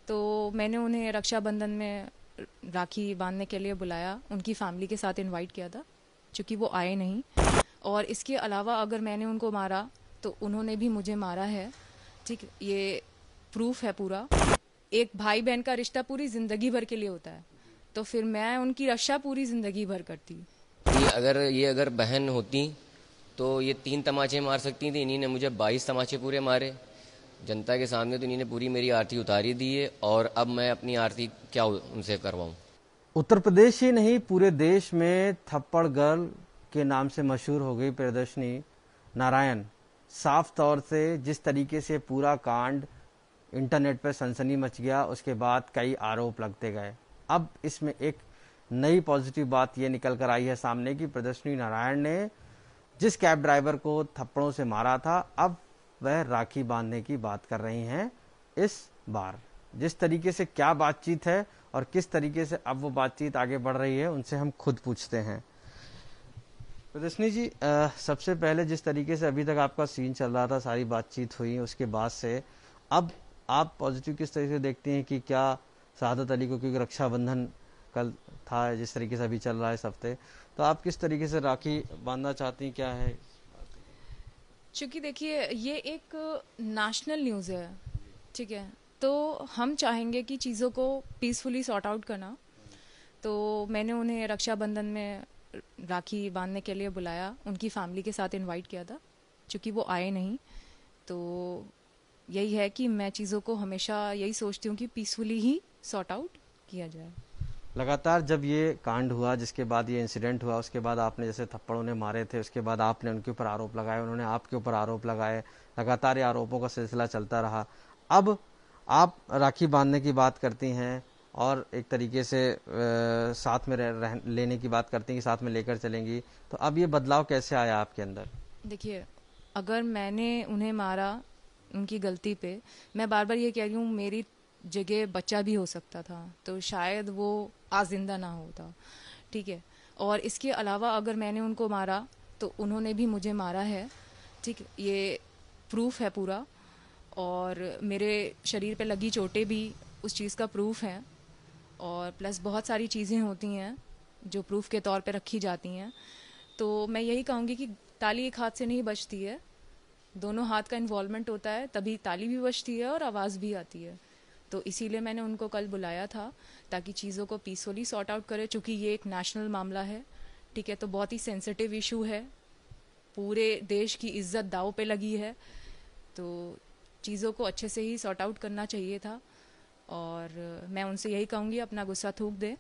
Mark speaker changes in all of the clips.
Speaker 1: तो मैंने उन्हें रक्षाबंधन में राखी बांधने के लिए बुलाया, उनकी फैमिली के साथ इनवाइट किया था, चूँकि वो आए नहीं। और इसके अलावा अगर मैंने उनको मारा तो उन्होंने भी मुझे मारा है, ठीक, ये प्रूफ है पूरा। एक भाई बहन का रिश्ता पूरी ज़िंदगी भर के लिए होता है, तो फिर मैं उनकी रक्षा पूरी ज़िंदगी भर करती।
Speaker 2: ये अगर बहन होती तो ये 3 तमाचे मार सकती थी, इन्हीं ने मुझे 22 तमाचे पूरे मारे जनता के सामने। तो इन्हीं ने पूरी मेरी आरती उतारी दी है, और अब मैं अपनी आरती क्या उनसे करवाऊं।
Speaker 3: उत्तर प्रदेश ही नहीं, पूरे देश में थप्पड़ गर्ल के नाम से मशहूर हो गई प्रियदर्शनी नारायण। साफ तौर से जिस तरीके से पूरा कांड इंटरनेट पर सनसनी मच गया, उसके बाद कई आरोप लगते गए। अब इसमें एक नई पॉजिटिव बात ये निकल कर आई है सामने कि प्रियदर्शनी नारायण ने जिस कैब ड्राइवर को थप्पड़ों से मारा था, अब वह राखी बांधने की बात कर रही हैं। इस बार जिस तरीके से क्या बातचीत है और किस तरीके से अब वो बातचीत आगे बढ़ रही है, उनसे हम खुद पूछते हैं। प्रियदर्शनी जी, सबसे पहले जिस तरीके से अभी तक आपका सीन चल रहा था, सारी बातचीत हुई, उसके बाद से अब आप पॉजिटिव किस तरीके से देखती हैं कि क्या शहादत अली को, क्योंकि रक्षाबंधन कल था, जिस तरीके से अभी चल रहा है इस हफ्ते, तो आप किस तरीके से राखी बांधना चाहती हैं, क्या है?
Speaker 1: चूँकि देखिए ये एक नेशनल न्यूज़ है, ठीक है, तो हम चाहेंगे कि चीज़ों को पीसफुली सॉर्ट आउट करना। तो मैंने उन्हें रक्षाबंधन में राखी बांधने के लिए बुलाया, उनकी फैमिली के साथ इनवाइट किया था, चूँकि वो आए नहीं। तो यही है कि मैं चीज़ों को हमेशा यही सोचती हूँ कि पीसफुली ही सॉर्ट आउट किया जाए।
Speaker 3: लगातार जब ये कांड हुआ, जिसके बाद ये इंसिडेंट हुआ, उसके बाद आपने जैसे थप्पड़ों ने मारे थे, उसके बाद आपने उनके ऊपर आरोप लगाए, उन्होंने आपके ऊपर आरोप लगाए, लगातार ये आरोपों का सिलसिला चलता रहा। अब आप राखी बांधने की बात करती हैं और एक तरीके से साथ में लेने की बात करती हैं कि साथ में लेकर चलेंगी, तो अब ये बदलाव कैसे आया आपके अंदर?
Speaker 1: देखिए, अगर मैंने उन्हें मारा उनकी गलती पे, मैं बार बार ये कह रही हूँ, मेरी जगह बच्चा भी हो सकता था, तो शायद वो आज जिंदा ना होता, ठीक है। और इसके अलावा अगर मैंने उनको मारा तो उन्होंने भी मुझे मारा है, ठीक, ये प्रूफ है पूरा। और मेरे शरीर पे लगी चोटें भी उस चीज़ का प्रूफ है, और प्लस बहुत सारी चीज़ें होती हैं जो प्रूफ के तौर पे रखी जाती हैं। तो मैं यही कहूँगी कि ताली एक हाथ से नहीं बजती है, दोनों हाथ का इन्वॉल्वमेंट होता है, तभी ताली भी बजती है और आवाज़ भी आती है। तो इसीलिए मैंने उनको कल बुलाया था, ताकि चीज़ों को पीसफुली सॉर्ट आउट करें, चूँकि ये एक नेशनल मामला है, ठीक है, तो बहुत ही सेंसिटिव इशू है, पूरे देश की इज्जत दांव पे लगी है, तो चीज़ों को अच्छे से ही सॉर्ट आउट करना चाहिए था। और मैं उनसे यही कहूँगी, अपना गुस्सा थूक दें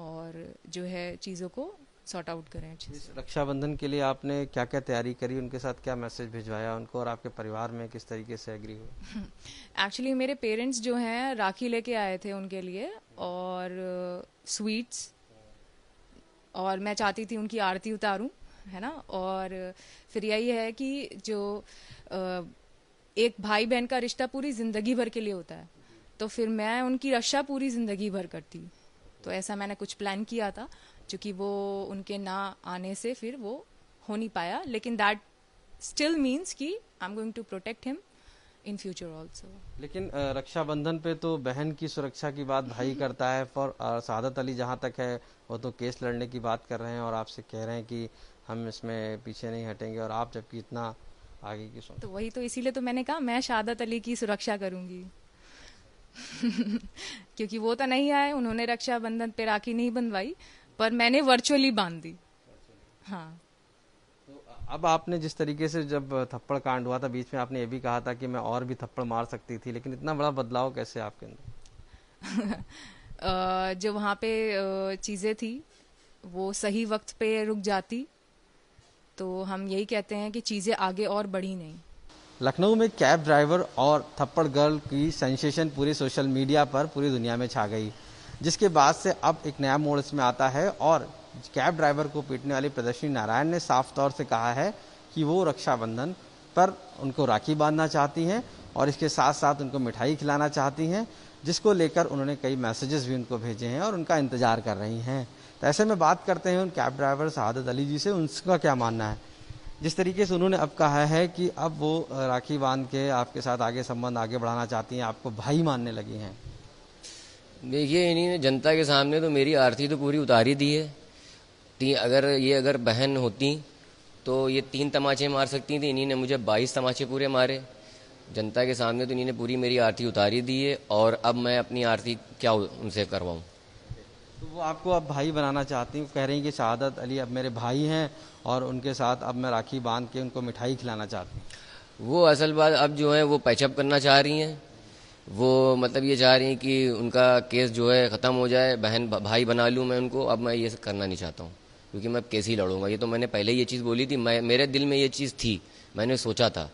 Speaker 1: और जो है चीज़ों को सॉर्ट आउट करें अच्छे से।
Speaker 3: रक्षाबंधन के लिए आपने क्या क्या तैयारी करी, उनके साथ क्या मैसेज भिजवाया उनको, और आपके परिवार में किस तरीके से एग्री हुए?
Speaker 1: एक्चुअली मेरे पेरेंट्स जो हैं राखी लेके आए थे उनके लिए, और स्वीट्स, और मैं चाहती थी उनकी आरती उतारूं, है ना। और फिर यही है कि जो एक भाई बहन का रिश्ता पूरी ज़िंदगी भर के लिए होता है, तो फिर मैं उनकी रक्षा पूरी ज़िंदगी भर करती। तो ऐसा मैंने कुछ प्लान किया था, क्योंकि वो उनके ना आने से फिर वो हो नहीं पाया, लेकिन दैट स्टिल मीन्स कि I am going to protect him in future also.
Speaker 3: लेकिन रक्षाबंधन पे तो बहन की सुरक्षा की बात भाई करता है। फॉर शहादत अली जहाँ तक है, वो तो केस लड़ने की बात कर रहे हैं और आपसे कह रहे हैं कि हम इसमें पीछे नहीं हटेंगे, और आप जबकि इतना आगे की सोच।
Speaker 1: तो वही तो, इसीलिए तो मैंने कहा मैं शहादत अली की सुरक्षा करूंगी। क्योंकि वो तो नहीं आए, उन्होंने रक्षाबंधन पे राखी नहीं बंधवाई, पर मैंने वर्चुअली बांध दी। हाँ,
Speaker 3: तो अब आपने जिस तरीके से, जब थप्पड़ कांड हुआ था, बीच में आपने ये भी कहा था कि मैं और भी थप्पड़ मार सकती थी, लेकिन इतना बड़ा बदलाव कैसे आपके अंदर?
Speaker 1: जो वहाँ पे चीज़ें थी वो सही वक्त पे रुक जाती, तो हम यही कहते हैं कि चीज़ें आगे और बढ़ी नहीं।
Speaker 3: लखनऊ में कैब ड्राइवर और थप्पड़ गर्ल की सेंसेशन पूरे सोशल मीडिया पर पूरी दुनिया में छा गई, जिसके बाद से अब एक नया मोड़ इसमें आता है, और कैब ड्राइवर को पीटने वाली प्रियदर्शनी नारायण ने साफ तौर से कहा है कि वो रक्षाबंधन पर उनको राखी बांधना चाहती हैं और इसके साथ साथ उनको मिठाई खिलाना चाहती हैं, जिसको लेकर उन्होंने कई मैसेजेस भी उनको भेजे हैं और उनका इंतजार कर रही हैं। तो ऐसे में बात करते हैं उन कैब ड्राइवर शहादत अली जी से, उनका क्या मानना है। जिस तरीके से उन्होंने अब कहा है कि अब वो राखी बांध के आपके साथ आगे संबंध आगे बढ़ाना चाहती हैं, आपको भाई मानने लगी हैं।
Speaker 2: देखिए, इन्हीं ने जनता के सामने तो मेरी आरती तो पूरी उतार ही दी है। अगर बहन होती तो ये 3 तमाचे मार सकती थी, इन्हीं ने मुझे 22 तमाचे पूरे मारे जनता के सामने। तो इन्हीं ने पूरी मेरी आरती उतारी दी है, और अब मैं अपनी आरती क्या उनसे करवाऊं।
Speaker 3: तो वो आपको अब भाई बनाना चाहती हैं, कह रही हैं कि शहादत अली अब मेरे भाई हैं और उनके साथ अब मैं राखी बांध के उनको मिठाई खिलाना चाहती हूँ।
Speaker 2: वो असल बात अब जो है वो पैचअप करना चाह रही हैं। वो मतलब ये चाह रही हैं कि उनका केस जो है ख़त्म हो जाए, बहन भाई बना लूँ मैं उनको। अब मैं ये करना नहीं चाहता हूँ, क्योंकि मैं अब केस ही लड़ूंगा। ये तो मैंने पहले ये चीज़ बोली थी, मेरे दिल में ये चीज़ थी, मैंने सोचा था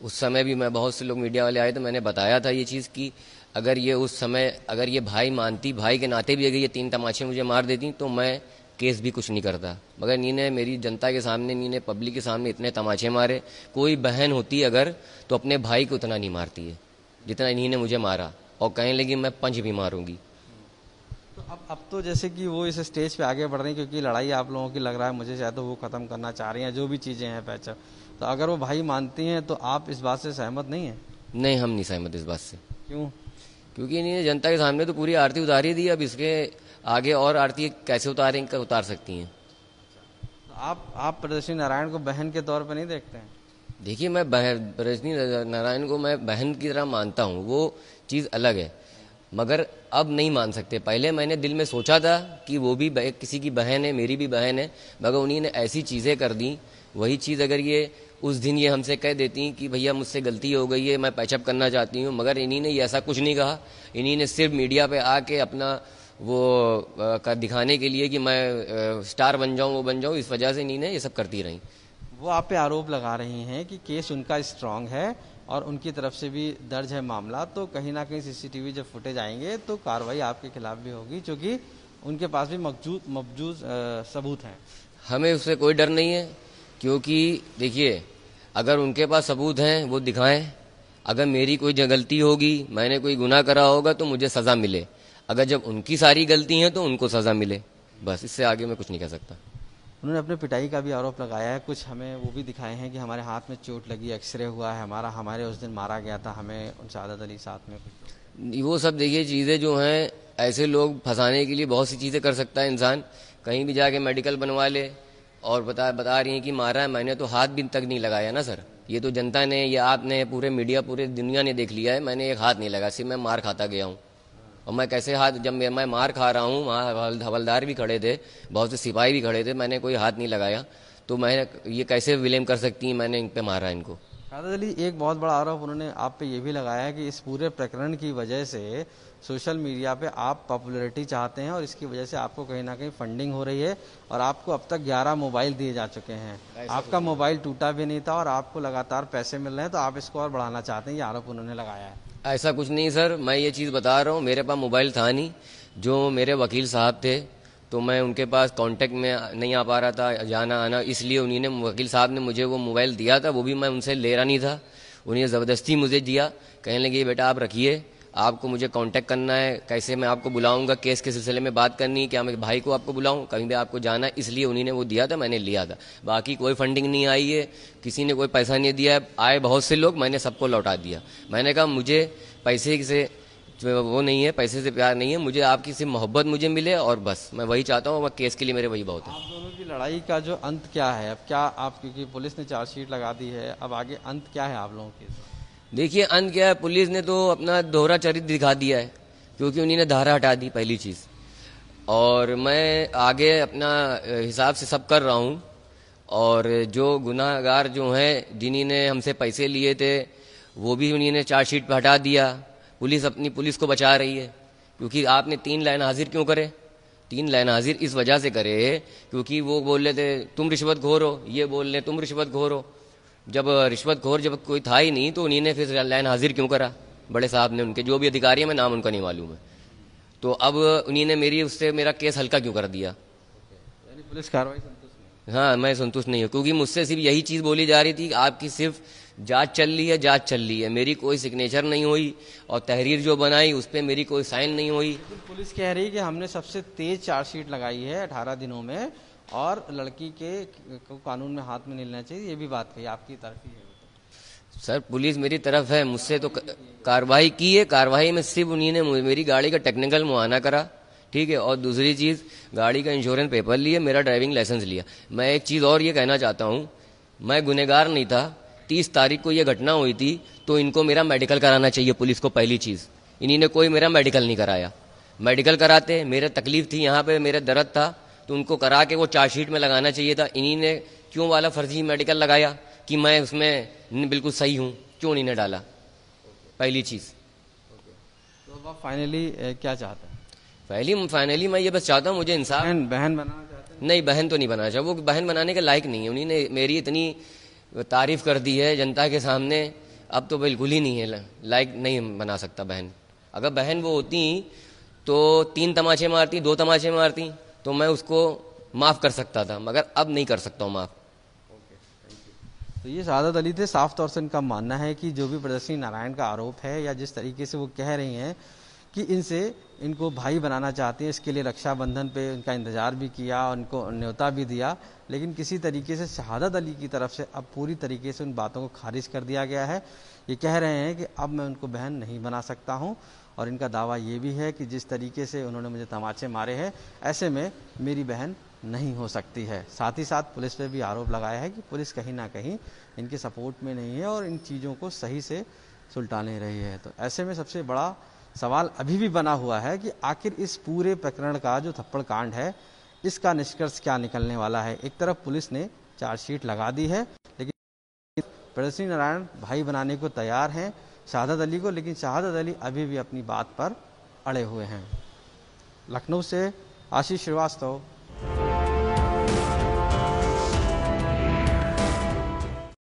Speaker 2: उस समय भी। मैं बहुत से लोग मीडिया वाले आए तो मैंने बताया था ये चीज़ की अगर ये उस समय अगर ये भाई मानती, भाई के नाते भी अगर ये 3 तमाचे मुझे मार देती तो मैं केस भी कुछ नहीं करता। मगर इन्हीं ने मेरी जनता के सामने, इन्हीं ने पब्लिक के सामने इतने तमाचे मारे। कोई बहन होती अगर तो अपने भाई को उतना नहीं मारती है जितना इन्हीं ने मुझे मारा, और कहने लगी मैं पंच भी मारूंगी।
Speaker 3: तो अब तो जैसे कि वो इस स्टेज पे आगे बढ़ रही हैं, क्योंकि लड़ाई आप लोगों की लग रहा है मुझे शायद तो वो ख़त्म करना चाह रही हैं, जो भी चीज़ें हैं पैचअप। तो अगर वो भाई मानती हैं तो आप इस बात से सहमत नहीं हैं?
Speaker 2: नहीं, हम नहीं सहमत इस बात से।
Speaker 3: क्यों?
Speaker 2: क्योंकि इन्हीं ने जनता के सामने तो पूरी आरती उतारी दी, अब इसके आगे और आरती कैसे उतार सकती हैं।
Speaker 3: तो आप प्रदर्शनी नारायण को बहन के तौर पर नहीं देखते हैं?
Speaker 2: देखिए, मैं रजनी नारायण को मैं बहन की तरह मानता हूँ, वो चीज़ अलग है, मगर अब नहीं मान सकते। पहले मैंने दिल में सोचा था कि वो भी किसी की बहन है, मेरी भी बहन है, मगर उन्हीं ने ऐसी चीज़ें कर दी। वही चीज़ अगर ये उस दिन ये हमसे कह देती कि भैया मुझसे गलती हो गई है, मैं पैचअप करना चाहती हूँ, मगर इन्हीं ने ये ऐसा कुछ नहीं कहा। इन्हीं ने सिर्फ मीडिया पे आके अपना वो दिखाने के लिए कि मैं स्टार बन जाऊँ, वो बन जाऊँ, इस वजह से इन्हीं ने ये सब करती रही।
Speaker 3: वो आप पे आरोप लगा रही हैं कि केस उनका स्ट्रांग है और उनकी तरफ से भी दर्ज है मामला, तो कहीं ना कहीं सीसीटीवी जब फुटेज आएंगे तो कार्रवाई आपके खिलाफ भी होगी, क्योंकि उनके पास भी मौजूद सबूत हैं।
Speaker 2: हमें उससे कोई डर नहीं है, क्योंकि देखिए, अगर उनके पास सबूत हैं वो दिखाएं। अगर मेरी कोई गलती होगी, मैंने कोई गुनाह करा होगा तो मुझे सज़ा मिले। अगर जब उनकी सारी गलती हैं तो उनको सज़ा मिले, बस इससे आगे मैं कुछ नहीं कह सकता।
Speaker 3: उन्होंने अपने पिटाई का भी आरोप लगाया है, कुछ हमें वो भी दिखाए हैं कि हमारे हाथ में चोट लगी, एक्सरे हुआ है हमारे उस दिन मारा गया था हमें, उन शहादत अली साथ में कुछ।
Speaker 2: वो सब देखिए चीज़ें जो हैं, ऐसे लोग फंसाने के लिए बहुत सी चीज़ें कर सकता है इंसान। कहीं भी जाके मेडिकल बनवा ले और बता रही हैं कि मारा है, मैंने तो हाथ भी तक नहीं लगाया ना सर। ये तो जनता ने, ये आपने, पूरे मीडिया, पूरे दुनिया ने देख लिया है, मैंने एक हाथ नहीं लगा, सिर्फ मैं मार खाता गया हूँ। और मैं कैसे हाथ, जब मैं मार खा रहा हूँ, वहाँ हवलदार भी खड़े थे, बहुत से सिपाही भी खड़े थे, मैंने कोई हाथ नहीं लगाया, तो मैं ये कैसे विलेम कर सकती हैं मैंने इन पे मारा इनको।
Speaker 3: शहादत अली, एक बहुत बड़ा आरोप उन्होंने आप पे ये भी लगाया है कि इस पूरे प्रकरण की वजह से सोशल मीडिया पे आप पॉपुलैरिटी चाहते हैं और इसकी वजह से आपको कहीं ना कहीं फंडिंग हो रही है, और आपको अब तक 11 मोबाइल दिए जा चुके हैं। आपका मोबाइल टूटा भी नहीं था और आपको लगातार पैसे मिल रहे हैं, तो आप इसको और बढ़ाना चाहते हैं, ये आरोप उन्होंने लगाया है।
Speaker 2: ऐसा कुछ नहीं सर, मैं ये चीज़ बता रहा हूँ, मेरे पास मोबाइल था नहीं। जो मेरे वकील साहब थे तो मैं उनके पास कांटेक्ट में नहीं आ पा रहा था, जाना आना, इसलिए उन्हीं ने, वकील साहब ने मुझे वो मोबाइल दिया था, वो भी मैं उनसे ले रहा नहीं था, उन्हें ज़बरदस्ती मुझे दिया। कहने लगे बेटा आप रखिए, आपको मुझे कांटेक्ट करना है, कैसे मैं आपको बुलाऊंगा, केस के सिलसिले में बात करनी है, क्या मैं भाई को आपको बुलाऊं, कहीं भी आपको जाना है, इसलिए उन्हीं ने वो दिया था, मैंने लिया था। बाकी कोई फंडिंग नहीं आई है, किसी ने कोई पैसा नहीं दिया है। आए बहुत से लोग, मैंने सबको लौटा दिया। मैंने कहा मुझे पैसे से वो नहीं है, पैसे से प्यार नहीं है, मुझे आपकी सिर्फ मोहब्बत मुझे मिले, और बस मैं वही चाहता हूँ, केस के लिए मेरे वही बहुत है।
Speaker 3: आप दोनों की लड़ाई का जो अंत क्या है, अब क्या आप, क्योंकि पुलिस ने चार्जशीट लगा दी है, अब आगे अंत क्या है आप लोगों के?
Speaker 2: देखिए, अंत क्या है, पुलिस ने तो अपना दोहरा चरित्र दिखा दिया है, क्योंकि उन्हीं ने धारा हटा दी पहली चीज़, और मैं आगे अपना हिसाब से सब कर रहा हूँ। और जो गुनाहगार जो हैं, जिन्हीं ने हमसे पैसे लिए थे, वो भी उन्हीं ने चार्जशीट पर हटा दिया। पुलिस अपनी पुलिस को बचा रही है, क्योंकि आपने 3 लाइन हाजिर क्यों करे? 3 लाइन हाजिर इस वजह से करे क्योंकि वो बोल रहे थे तुम रिश्वतखोर हो, ये बोल रहे तुम रिश्वतखोर हो। जब रिश्वतखोर जब कोई था ही नहीं तो उन्हीं ने फिर लाइन हाजिर क्यों करा? बड़े साहब ने, उनके जो भी अधिकारी हैं, मैं नाम उनका नहीं मालूम है, तो अब उन्हीं ने मेरा केस हल्का क्यों कर दिया?
Speaker 3: यानी पुलिस कार्रवाई संतुष्ट नहीं?
Speaker 2: हाँ, मैं संतुष्ट नहीं हूँ, क्योंकि मुझसे सिर्फ यही चीज़ बोली जा रही थी कि आपकी सिर्फ जांच चल रही है, मेरी कोई सिग्नेचर नहीं हुई, और तहरीर जो बनाई उस पर मेरी कोई साइन नहीं हुई।
Speaker 3: पुलिस कह रही है कि हमने सबसे तेज चार्जशीट लगाई है 18 दिनों में, और लड़की के को कानून में हाथ में नहीं लेना चाहिए, ये भी बात कही, आपकी तरफ ही है।
Speaker 2: सर पुलिस मेरी तरफ है, मुझसे तो कार्रवाई की है। कार्रवाई में सिर्फ उन्हीं ने मेरी गाड़ी का टेक्निकल मुआयना करा, ठीक है, और दूसरी चीज़ गाड़ी का इंश्योरेंस पेपर लिया, मेरा ड्राइविंग लाइसेंस लिया। मैं एक चीज़ और ये कहना चाहता हूँ, मैं गुनहगार नहीं था। 30 तारीख को ये घटना हुई थी तो इनको मेरा मेडिकल कराना चाहिए पुलिस को। पहली चीज़, इन्हीं ने कोई मेरा मेडिकल नहीं कराया। मेडिकल कराते, मेरे तकलीफ थी यहाँ पे, मेरे दर्द था, तो उनको करा के वो चार्जशीट में लगाना चाहिए था। इन्हीं ने क्यों वाला फर्जी मेडिकल लगाया कि मैं उसमें बिल्कुल सही हूँ, क्यों इन्हीं ने डाला? पहली चीज़।
Speaker 3: तो अब आप फाइनली क्या चाहते हैं?
Speaker 2: फाइनली मैं ये बस चाहता हूँ, मुझे इंसाफ।
Speaker 3: बहन बनाना चाहते हैं?
Speaker 2: नहीं, बहन तो नहीं बनाना चाहिए, वो बहन बनाने के लायक नहीं है। उन्हीं ने मेरी इतनी तारीफ कर दी है जनता के सामने, अब तो बिल्कुल ही नहीं है, लायक नहीं बना सकता बहन। अगर बहन वो होती तो 3 तमाचे मारती, 2 तमाचे मारती, तो मैं उसको माफ़ कर सकता था, मगर अब नहीं कर सकता हूँ माफ़।
Speaker 3: तो ये शहादत अली थे। साफ तौर से इनका मानना है कि जो भी प्रदर्शनी नारायण का आरोप है, या जिस तरीके से वो कह रही हैं कि इनको भाई बनाना चाहती हैं, इसके लिए रक्षाबंधन पे उनका इंतजार भी किया, उनको न्योता भी दिया, लेकिन किसी तरीके से शहादत अली की तरफ से अब पूरी तरीके से उन बातों को खारिज कर दिया गया है। ये कह रहे हैं कि अब मैं उनको बहन नहीं बना सकता हूँ, और इनका दावा ये भी है कि जिस तरीके से उन्होंने मुझे तमाचे मारे हैं, ऐसे में मेरी बहन नहीं हो सकती है। साथ ही साथ पुलिस पे भी आरोप लगाया है कि पुलिस कहीं ना कहीं इनके सपोर्ट में नहीं है और इन चीज़ों को सही से सुलटा नहीं रही है। तो ऐसे में सबसे बड़ा सवाल अभी भी बना हुआ है कि आखिर इस पूरे प्रकरण का जो थप्पड़ कांड है, इसका निष्कर्ष क्या निकलने वाला है। एक तरफ पुलिस ने चार्जशीट लगा दी है, लेकिन प्रदर्शनी नारायण भाई बनाने को तैयार हैं शहादत अली को, लेकिन शहादत अली अभी भी अपनी बात पर अड़े हुए हैं। लखनऊ से आशीष श्रीवास्तव,